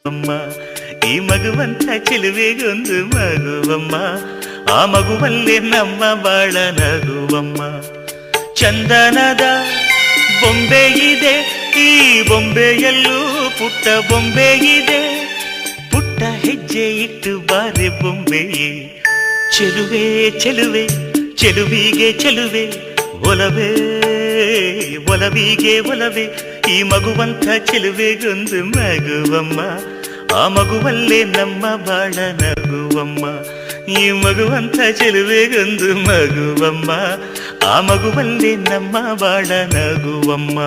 ಅಮ್ಮ ಈ ಮಗುವಂತ ಚೆಲುವೆಗೊಂದು ಮಗುವಮ್ಮ ಆ ಮಗುವಲ್ಲೇ ನಮ್ಮ ಬಾಳ ನಗುವಮ್ಮ ಚಂದನದ ಬೊಂಬೆ ಇದೆ ಈ ಬೊಂಬೆಯಲ್ಲೂ ಪುಟ್ಟ ಬೊಂಬೆ ಇದೆ ಪುಟ್ಟ ಹೆಜ್ಜೆ ಇಟ್ಟು ಬಾರೆ ಬೊಂಬೆಯೇ ಚೆಲುವೆ ಚೆಲುವೆ ಚೆಲುವಿಗೆ ಚೆಲುವೆ ಒಲವೇ ಒಲವಿಗೆ ಒಲವೇ ಈ ಮಗುವಂತ ಚೆಲುವೆಗೊಂದು ಮಗುವಮ್ಮ ಆ ಮಗುವಲ್ಲೇ ನಮ್ಮ ಬಾಳ ನಗುವಮ್ಮ ಈ ಮಗುವಂತ ಚೆಲುವೆಗೊಂದು ಮಗುವಮ್ಮ ಆ ಮಗುವಲ್ಲೇ ನಮ್ಮ ಬಾಳ ನಗುವಮ್ಮ